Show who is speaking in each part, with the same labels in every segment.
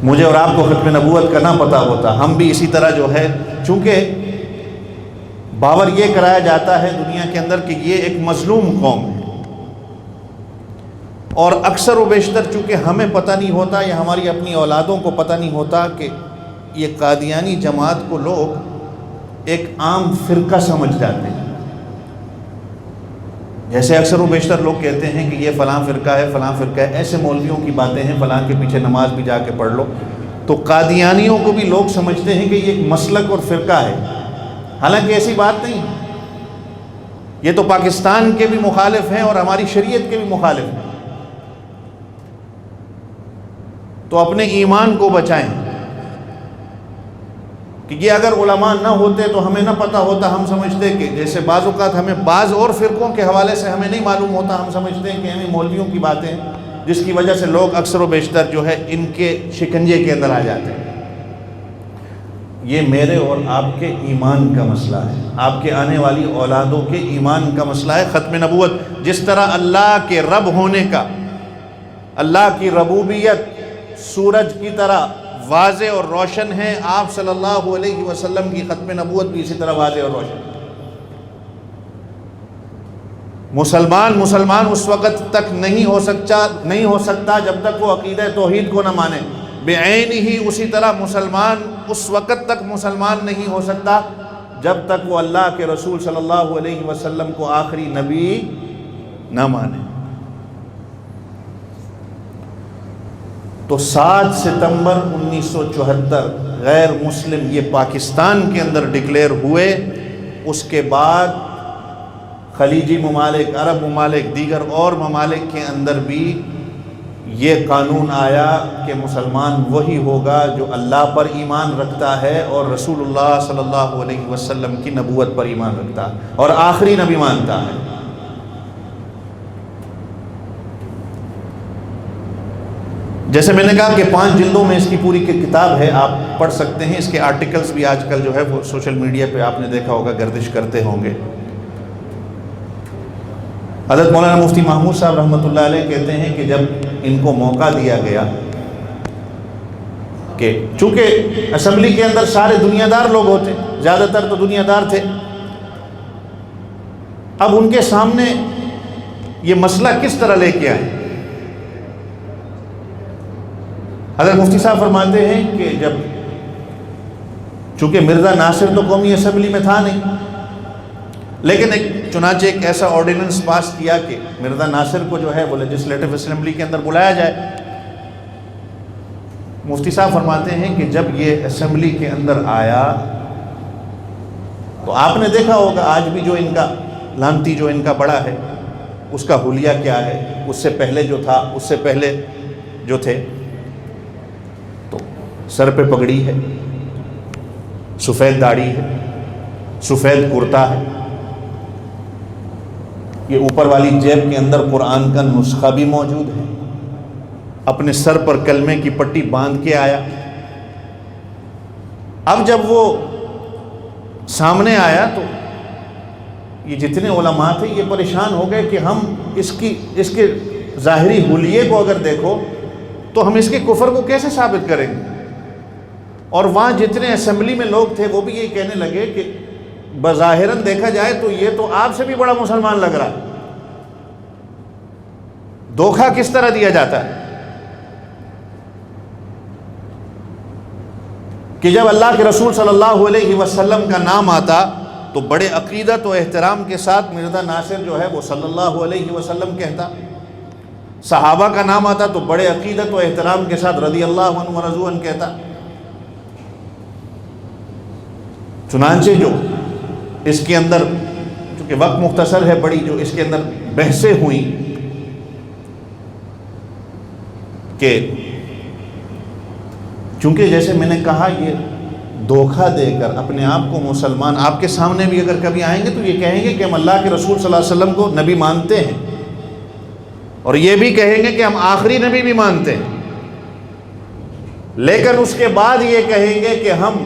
Speaker 1: مجھے اور آپ کو ختم نبوت کا نہ پتہ ہوتا، ہم بھی اسی طرح جو ہے، چونکہ باور یہ کرایا جاتا ہے دنیا کے اندر کہ یہ ایک مظلوم قوم ہے، اور اکثر و بیشتر چونکہ ہمیں پتہ نہیں ہوتا یا ہماری اپنی اولادوں کو پتہ نہیں ہوتا کہ یہ قادیانی جماعت کو لوگ ایک عام فرقہ سمجھ جاتے ہیں۔ جیسے اکثر و بیشتر لوگ کہتے ہیں کہ یہ فلاں فرقہ ہے، فلاں فرقہ ہے، ایسے مولویوں کی باتیں ہیں، فلاں کے پیچھے نماز بھی جا کے پڑھ لو، تو قادیانیوں کو بھی لوگ سمجھتے ہیں کہ یہ ایک مسلک اور فرقہ ہے، حالانکہ ایسی بات نہیں ہے۔ یہ تو پاکستان کے بھی مخالف ہیں اور ہماری شریعت کے بھی مخالف ہیں۔ تو اپنے ایمان کو بچائیں کہ یہ اگر علماء نہ ہوتے تو ہمیں نہ پتہ ہوتا، ہم سمجھتے کہ جیسے بعض اوقات ہمیں بعض اور فرقوں کے حوالے سے ہمیں نہیں معلوم ہوتا، ہم سمجھتے ہیں کہ ہمیں مولویوں کی باتیں، جس کی وجہ سے لوگ اکثر و بیشتر جو ہے ان کے شکنجے کے اندر آ جاتے ہیں۔ یہ میرے اور آپ کے ایمان کا مسئلہ ہے، آپ کے آنے والی اولادوں کے ایمان کا مسئلہ ہے۔ ختم نبوت جس طرح اللہ کے رب ہونے کا، اللہ کی ربوبیت سورج کی طرح واضح اور روشن ہے، آپ صلی اللہ علیہ وسلم کی ختم نبوت بھی اسی طرح واضح اور روشن ہے۔ مسلمان اس وقت تک نہیں ہو سکتا جب تک وہ عقیدہ توحید کو نہ مانے، بعین ہی اسی طرح مسلمان اس وقت تک مسلمان نہیں ہو سکتا جب تک وہ اللہ کے رسول صلی اللہ علیہ وسلم کو آخری نبی نہ مانے۔ تو 7 ستمبر 1974 غیر مسلم یہ پاکستان کے اندر ڈکلیئر ہوئے، اس کے بعد خلیجی ممالک، عرب ممالک، دیگر اور ممالک کے اندر بھی یہ قانون آیا کہ مسلمان وہی ہوگا جو اللہ پر ایمان رکھتا ہے اور رسول اللہ صلی اللہ علیہ وسلم کی نبوت پر ایمان رکھتا ہے اور آخری نبی مانتا ہے۔ جیسے میں نے کہا کہ 5 جلدوں میں اس کی پوری کتاب ہے، آپ پڑھ سکتے ہیں۔ اس کے آرٹیکلز بھی آج کل جو ہے وہ سوشل میڈیا پہ آپ نے دیکھا ہوگا گردش کرتے ہوں گے۔ حضرت مولانا مفتی محمود صاحب رحمۃ اللہ علیہ کہتے ہیں کہ جب ان کو موقع دیا گیا کہ چونکہ اسمبلی کے اندر سارے دنیا دار لوگ ہوتے، زیادہ تر تو دنیا دار تھے، اب ان کے سامنے یہ مسئلہ کس طرح لے کے آئے؟ حضرت مفتی صاحب فرماتے ہیں کہ جب چونکہ مرزا ناصر تو قومی اسمبلی میں تھا نہیں، لیکن چنانچہ ایک ایسا آرڈیننس پاس کیا کہ مرزا ناصر کو جو ہے وہ لیجسلیٹو اسمبلی کے اندر بلایا جائے۔ مفتی صاحب فرماتے ہیں کہ جب یہ اسمبلی کے اندر آیا تو آپ نے دیکھا ہوگا آج بھی جو ان کا لانتی جو ان کا بڑا ہے اس کا حلیہ کیا ہے، اس سے پہلے جو تھا، اس سے پہلے جو تھے، تو سر پہ پگڑی ہے، سفید داڑھی ہے، سفید کرتا ہے، یہ اوپر والی جیب کے اندر قرآن کا نسخہ بھی موجود ہے، اپنے سر پر کلمے کی پٹی باندھ کے آیا۔ اب جب وہ سامنے آیا تو یہ جتنے علماء تھے یہ پریشان ہو گئے کہ ہم اس کے ظاہری حلیے کو اگر دیکھو تو ہم اس کے کفر کو کیسے ثابت کریں گے؟ اور وہاں جتنے اسمبلی میں لوگ تھے وہ بھی یہ کہنے لگے کہ بظاہراً دیکھا جائے تو یہ تو آپ سے بھی بڑا مسلمان لگ رہا ہے، دھوکہ کس طرح دیا جاتا ہے کہ جب اللہ کے رسول صلی اللہ علیہ وسلم کا نام آتا تو بڑے عقیدت و احترام کے ساتھ مرزا ناصر جو ہے وہ صلی اللہ علیہ وسلم کہتا، صحابہ کا نام آتا تو بڑے عقیدت و احترام کے ساتھ رضی اللہ عنہ ورضوا عنہ کہتا۔ چنانچہ جو اس کے اندر چونکہ وقت مختصر ہے، بڑی جو اس کے اندر بحثیں ہوئیں کہ چونکہ جیسے میں نے کہا یہ دھوکہ دے کر اپنے آپ کو مسلمان، آپ کے سامنے بھی اگر کبھی آئیں گے تو یہ کہیں گے کہ ہم اللہ کے رسول صلی اللہ علیہ وسلم کو نبی مانتے ہیں، اور یہ بھی کہیں گے کہ ہم آخری نبی بھی مانتے ہیں، لیکن اس کے بعد یہ کہیں گے کہ ہم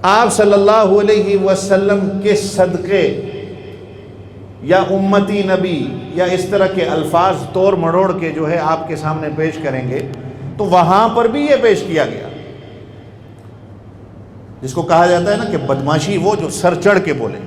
Speaker 1: آپ صلی اللہ علیہ وسلم کے صدقے یا امتی نبی یا اس طرح کے الفاظ توڑ مڑوڑ کے جو ہے آپ کے سامنے پیش کریں گے تو وہاں پر بھی یہ پیش کیا گیا، جس کو کہا جاتا ہے نا کہ بدماشی وہ جو سر چڑھ کے بولے۔